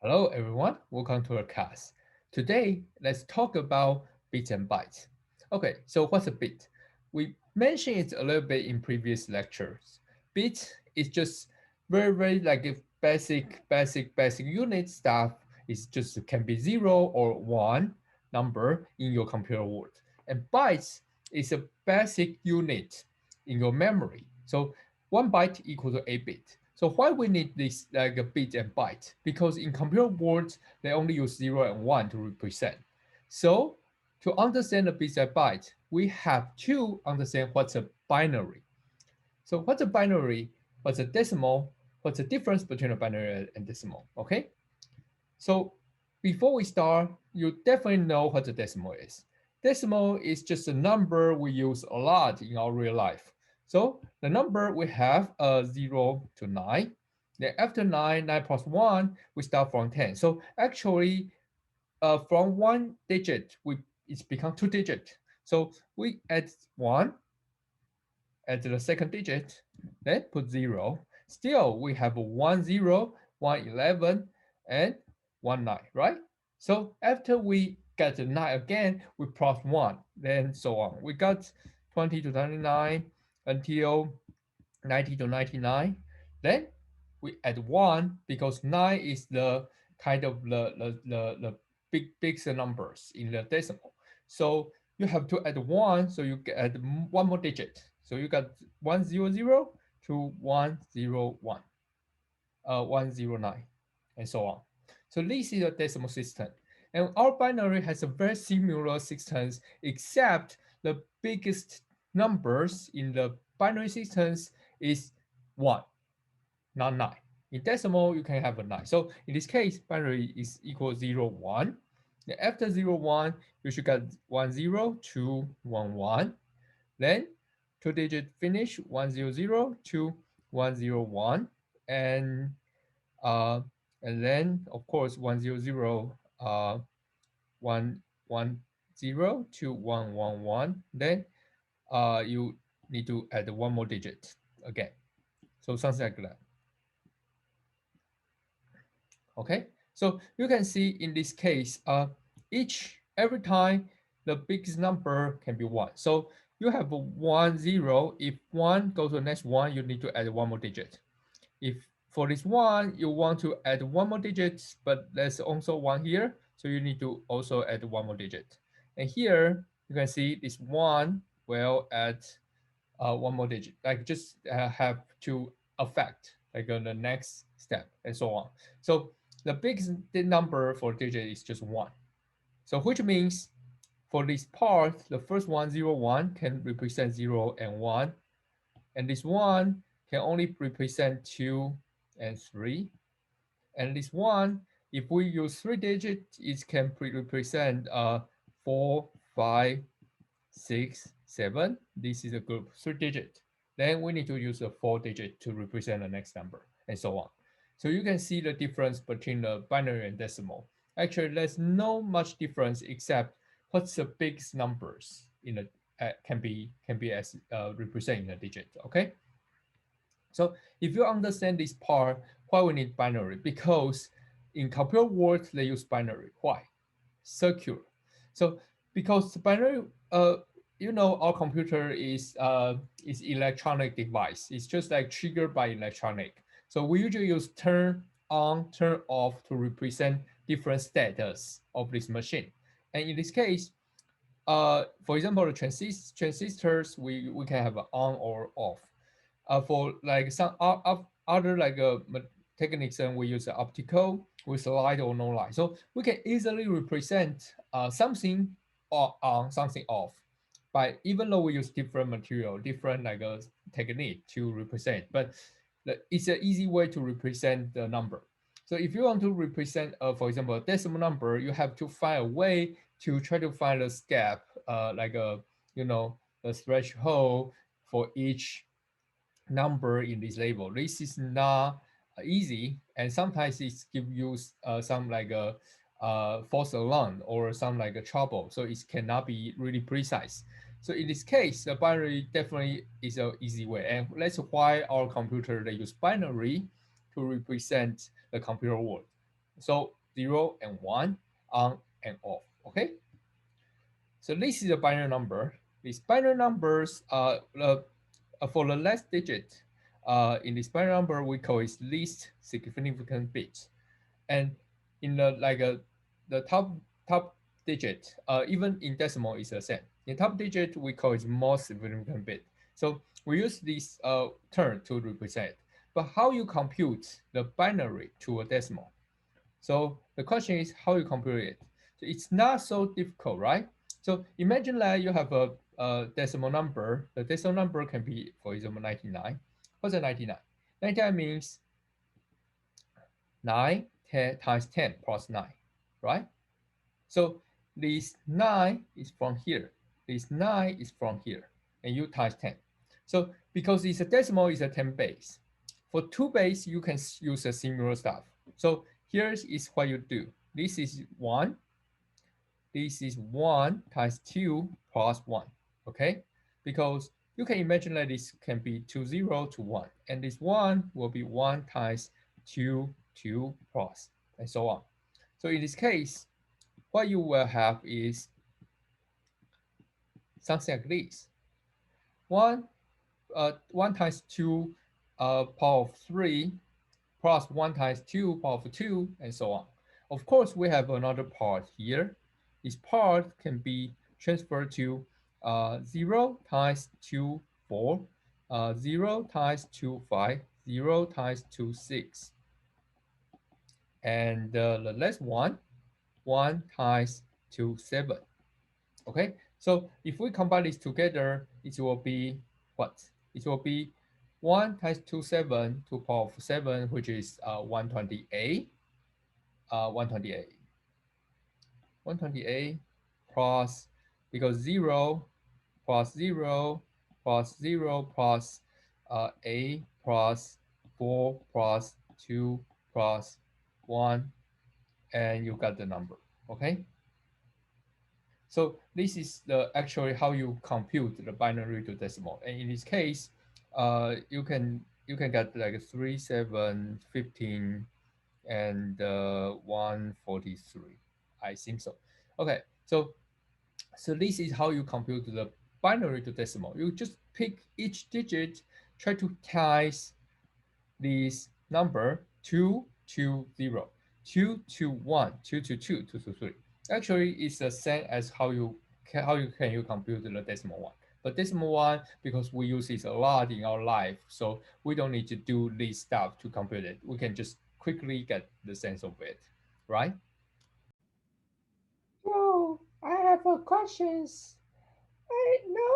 Hello everyone, welcome to our class. Today, let's talk about bits and bytes. Okay, so what's a bit? We mentioned it a little bit in previous lectures. Bit is just very like a basic unit stuff. It's just can be zero or one number in your computer world. And bytes is a basic unit in your memory. So 1 byte equals to 8 bit. So why we need this like a bit and byte? Because in computer words, they only use 0 and 1 to represent. So to understand the bits and byte, we have to understand what's a binary. So what's a binary? What's a decimal? What's the difference between a binary and decimal? Okay. So before we start, you definitely know what a decimal is. Decimal is just a number we use a lot in our real life. So the number we have 0 to 9. Then after 9, 9 plus 1, we start from 10. So actually, from one digit, it's become two digit. So we add 1 at the second digit, then put 0. Still, we have 1, 0, 1, 11, and 1, 9, right? So after we get the 9 again, we plus 1, then so on. We got 20 to 29 until 90 to 99. Then we add 1 because 9 is the kind of the big numbers in the decimal. So you have to add 1, so you add one more digit. So you got 100 to 101, 109, and so on. So this is a decimal system. And our binary has a very similar systems, except the biggest numbers in the binary systems is 1, not 9. In decimal, you can have a 9. So in this case, binary is equal 0, 1. Then after 0, 1, you should get 1, 0 to 1, 1. Then two digit finish 100 to 101. And uh, and then of course 100 110 to 111. Then you need to add one more digit again. So something like that. Okay, so you can see in this case, every time the biggest number can be 1. So you have a 1, 0. If 1 goes to the next one, you need to add one more digit. If for this one, you want to add one more digit, but there's also 1 here, so you need to also add one more digit. And here, you can see this 1 will add one more digit, like just have to affect like on the next step and so on. So the biggest number for digit is just 1. So which means for this part, the first one, 0, 1 can represent 0 and 1. And this 1 can only represent 2 and 3. And this 1, if we use 3 digits, it can represent 4, 5, 6, 7. This is a group 3 digit. Then we need to use a 4 digit to represent the next number, and so on. So you can see the difference between the binary and decimal. Actually, there's no much difference except what's the biggest numbers in the can be as represented in a digit. Okay. So if you understand this part, why we need binary? Because in computer world they use binary. Why? Circular. So because binary, our computer is electronic device. It's just like triggered by electronic. So we usually use turn on, turn off to represent different status of this machine. And in this case, for example, the transistors, we can have an on or off. For like some other like techniques, and we use optical with light or no light. So we can easily represent something or on, something off. But even though we use different material, different like a technique to represent, but it's an easy way to represent the number. So if you want to represent, for example, a decimal number, you have to find a way to try to find a gap, like a threshold for each number in this label. This is not easy, and sometimes it give you some like a false alarm or some like a trouble, so it cannot be really precise. So in this case, the binary definitely is an easy way, and that's why our computer they use binary to represent the computer world. So 0 and 1, on and off. Okay. So this is a binary number. These binary numbers, for the last digit, in this binary number, we call it least significant bit. And in the top digit, even in decimal is the same. In top digit, we call it most significant bit. So we use this term to represent. But how you compute the binary to a decimal? So the question is how you compute it. So it's not so difficult, right? So imagine that you have a decimal number. The decimal number can be, for example, 99. What's a 99? 99 means 9 10 times 10 plus 9, right? So this 9 is from here. This 9 is from here. And you times 10. So because it's a decimal, it's a 10 base. For 2 base, you can use a similar stuff. So here is what you do. This is 1. This is 1 times 2 plus 1. Okay? Because you can imagine that this can be 2, 0 to 1. And this 1 will be 1 times 2, 2 plus, and so on. So in this case, what you will have is something like this. 1, 1 times 2 power of 3 plus 1 times 2 power of 2, and so on. Of course, we have another part here. This part can be transferred to 0 times 2, 4, 0 times 2, 5, 0 times 2, 6. And the last one, 1 times 2, 7. Okay, so if we combine this together, it will be what? It will be 1 times 2, 7 to power of 7, which is 128. 128. 128 plus, because 0 plus 0 plus 0 plus a plus 4 plus 2 plus 1, and you got the number. Okay. So this is the actually how you compute the binary to decimal. And in this case, you can get like 3, 7, 15, and 143. I think so. Okay, so this is how you compute the binary to decimal. You just pick each digit, try to times this number 2 to 0, 2 to 1, 2 to 2, 2 to 3. Actually, it's the same as how you compute the decimal one. But decimal one, because we use it a lot in our life, so we don't need to do this stuff to compute it. We can just quickly get the sense of it, right? Bro, I have a questions.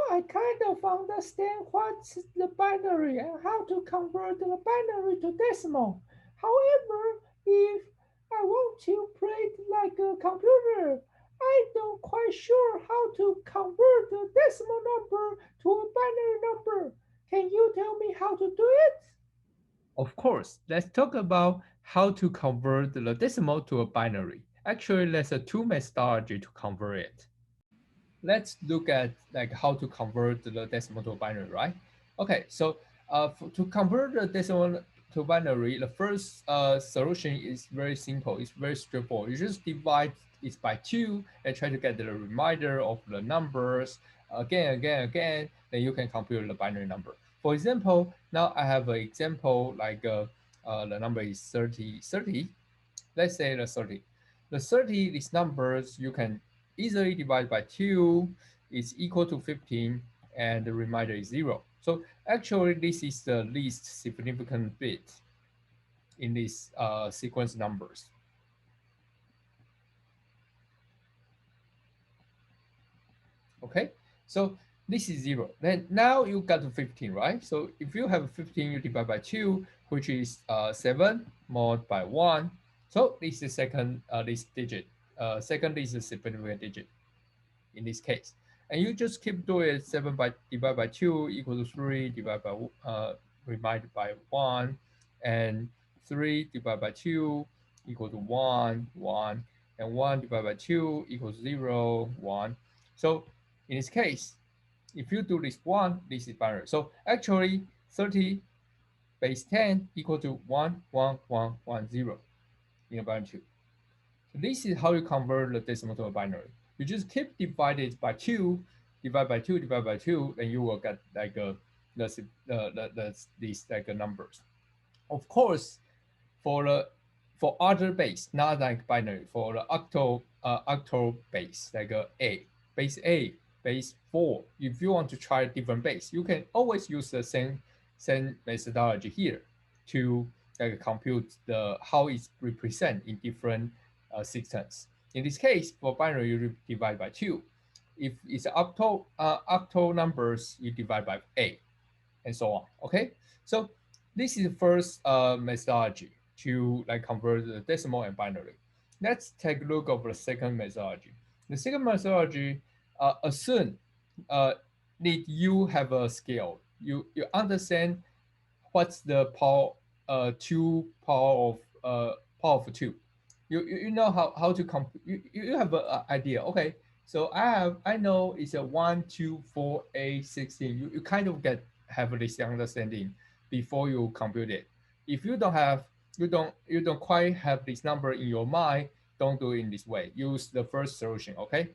I kind of understand what's the binary and how to convert the binary to decimal. However, if I want to play it like a computer, I don't quite sure how to convert the decimal number to a binary number. Can you tell me how to do it? Of course, let's talk about how to convert the decimal to a binary. Actually, there's a two methodology to convert it. Let's look at like how to convert the decimal to binary, right? Okay, so to convert the decimal to binary, the first solution is very simple. It's very straightforward. You just divide it by 2 and try to get the remainder of the numbers again, again, again. Then you can compute the binary number. For example, now I have an example like the number is 30, 30. Let's say the 30. The 30, these numbers you can easily divide by 2 is equal to 15, and the remainder is 0. So actually, this is the least significant bit in these sequence numbers. Okay, so this is 0. Then now you got to 15, right? So if you have 15, you divide by 2, which is 7 mod by 1. So this is second this digit. Second is a significant digit in this case. And you just keep doing it. 7 by divided by 2 equal to 3 divided by divided by 1, and 3 divided by 2 equal to 1, 1, and 1 divided by 2 equals 0, 1. So in this case, if you do this 1, this is binary. So actually 30 base 10 equal to 1, 1, 1, 1, 0. in a binary 2. So this is how you convert the decimal to a binary. You just keep divided by 2, divide by 2, divide by 2, and you will get like these like numbers. Of course, for the for other base, not like binary, for the octal base, like a, base 4. If you want to try a different base, you can always use the same methodology here to like compute the how it's represent in different systems. In this case, for binary, you divide by 2. If it's octal numbers, you divide by a, and so on. Okay, so this is the first methodology to like convert the decimal and binary. Let's take a look at the second methodology. The second methodology assume need you have a scale. You understand what's the power of two. You know how to you have an idea. Okay, so I know it's a 1, 2, 4, 8, 16. You kind of have this understanding before you compute it. If you don't have you don't quite have this number in your mind, don't do it in this way. Use the first solution. Okay,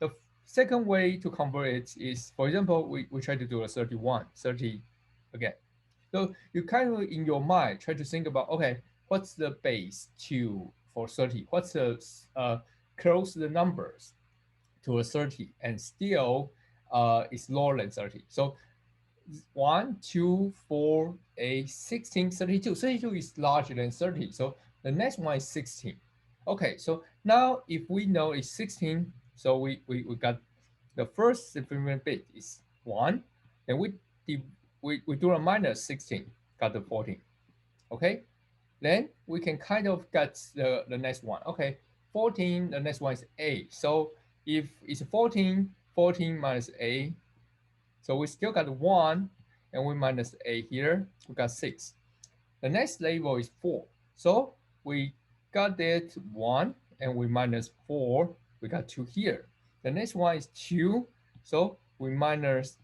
the second way to convert it is, for example, we try to do a 30 again. So you kind of in your mind try to think about, okay, what's the base to for 30? What's the close the numbers to a 30 and still is lower than 30. So 1, 2, 4, 8, 16, 32. 32 is larger than 30. So the next one is 16. Okay, so now if we know it's 16, so we got the first significant bit is 1, then we do a minus 16, got the 14. Okay, then we can kind of get the next one. Okay, 14, the next one is 8. So if it's 14, 14 minus 8, so we still got 1, and we minus 8 here, we got 6. The next label is 4. So we got that 1, and we minus 4, we got 2 here. The next one is 2, so we minus,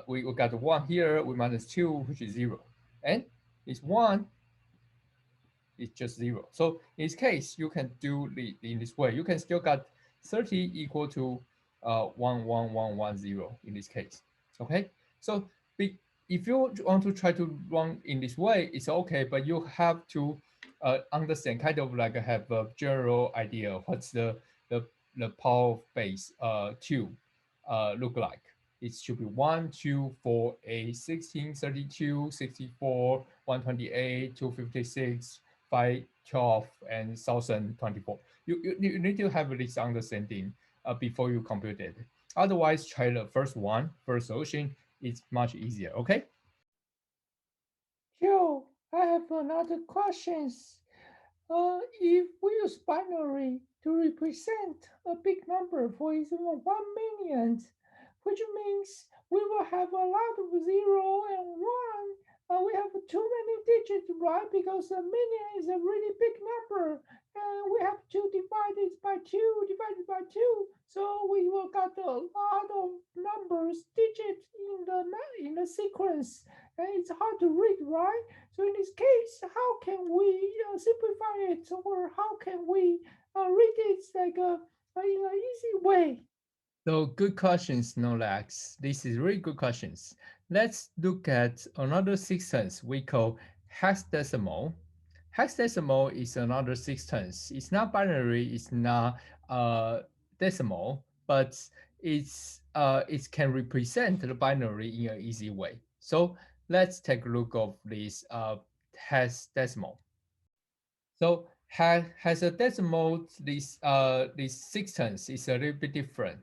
we got 1 here, we minus 2, which is 0. And it's 1, it's just 0. So in this case, you can do in this way. You can still got 30 equal to 11110 in this case. Okay, so if you want to try to run in this way, it's okay, but you have to understand, kind of like have a general idea what's the, the power base 2 look like. It should be 1, 2, 4, 8, 16, 32, 64, 128, 256, 512, and 1024. You need to have this understanding before you compute it. Otherwise, try the first solution. It's much easier. Okay. Joe, I have another questions. If we use binary to represent a big number, for example, 1 million, which means we will have a lot of 0 and 1. We have too many digits, right? Because a million is a really big number, and we have to divide it by 2, divided by 2. So we will got a lot of numbers, digits in the sequence, and it's hard to read, right? So in this case, how can we simplify it, or how can we read it like in an easy way? So good questions, Nolax. This is really good questions. Let's look at another systems we call hexadecimal. Hexadecimal is another systems. It's not binary. It's not decimal, but it can represent the binary in an easy way. So let's take a look of this hexadecimal. So has a decimal, this systems is a little bit different.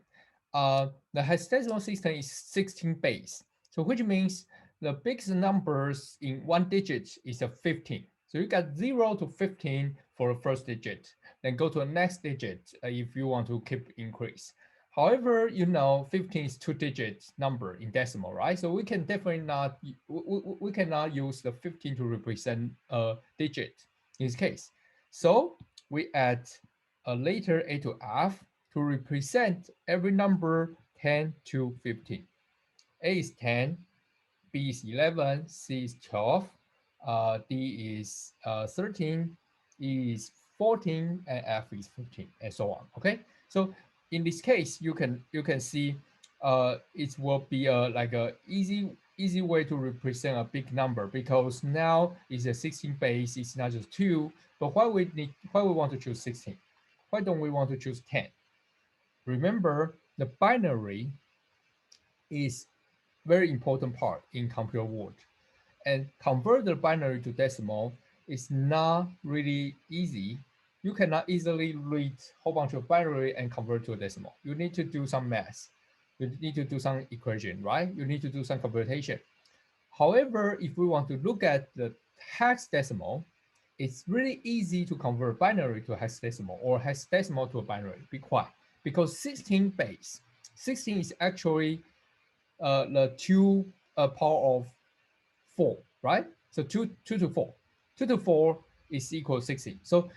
The hexadecimal system is 16 base, so which means the biggest numbers in one digit is a 15. So you got 0 to 15 for the first digit, then go to the next digit if you want to keep increase. However, you know 15 is two-digit number in decimal, right? So we can definitely not we cannot use the 15 to represent a digit in this case. So we add a letter A to F to represent every number 10 to 15. A is 10, B is 11, C is 12, D is 13, E is 14 and F is 15 and so on. Okay, so in this case, you can see it will be like a easy way to represent a big number, because now it's a 16 base, it's not just 2. But why we want to choose 16? Why don't we want to choose 10? Remember, the binary is very important part in computer world, and convert the binary to decimal is not really easy. You cannot easily read a whole bunch of binary and convert to a decimal. You need to do some math. You need to do some equation, right? You need to do some computation. However, if we want to look at the hexadecimal, it's really easy to convert binary to hexadecimal or hexadecimal to a binary. Why? Because 16 base, 16 is actually the 2 power of 4, right? So 2 to 4. 2 to 4 is equal to 16. So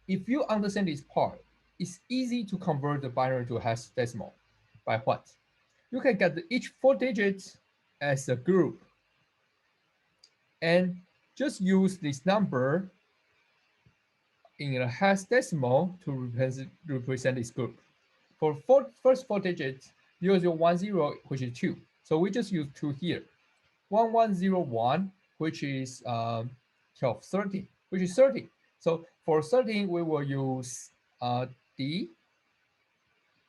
if you understand this part, it's easy to convert the binary to hexadecimal. By what? You can get each 4 digits as a group and just use this number in a hexadecimal to represent this group. For first 4 digits, 0010, which is 2. So we just use 2 here. 1101, which is 12, 13, which is 30. So for 13, we will use D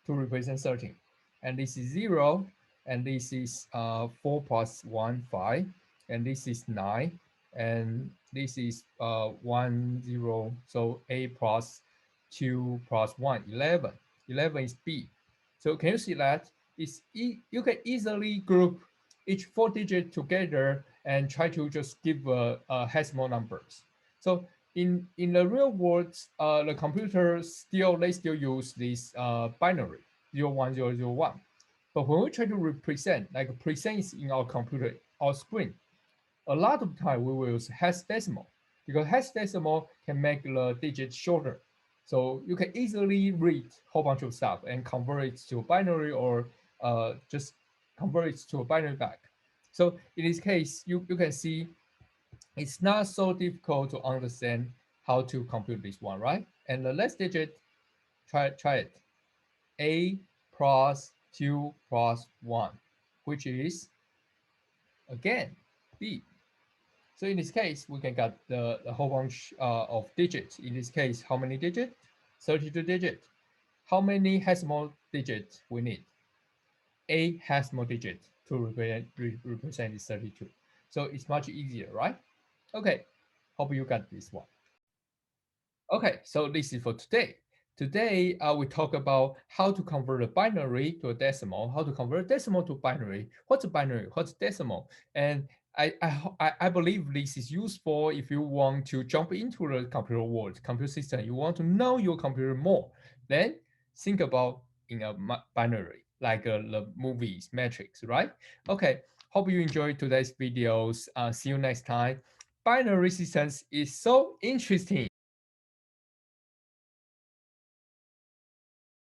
to represent 13. And this is 0, and this is 4 plus 1, 5, and this is 9, and this is 1, 0. So A plus 2 plus 1, 11. 11 is B. So can you see that? You can easily group each 4 digit together and try to just give decimal numbers. So in the real world, the computer they still use this binary 01001. But when we try to represent, like present in our computer, our screen, a lot of time we will use hexadecimal, because hexadecimal can make the digits shorter. So you can easily read a whole bunch of stuff and convert it to binary, or just convert it to a binary back. So in this case, you can see it's not so difficult to understand how to compute this one, right? And the last digit, try it. A plus 2 plus 1, which is, again, B. So in this case, we can get the whole bunch of digits. In this case, how many digits? 32 digits. How many decimal digits we need? A decimal digit to represent this 32. So it's much easier, right? Okay, hope you got this one. Okay, so this is for today. Today, we talk about how to convert a binary to a decimal, how to convert a decimal to binary, what's a binary, what's a decimal. And I believe this is useful if you want to jump into the computer world, computer system, you want to know your computer more. Then think about in a binary, like the movies, Matrix, right? Okay, hope you enjoyed today's videos. See you next time. Binary systems is so interesting.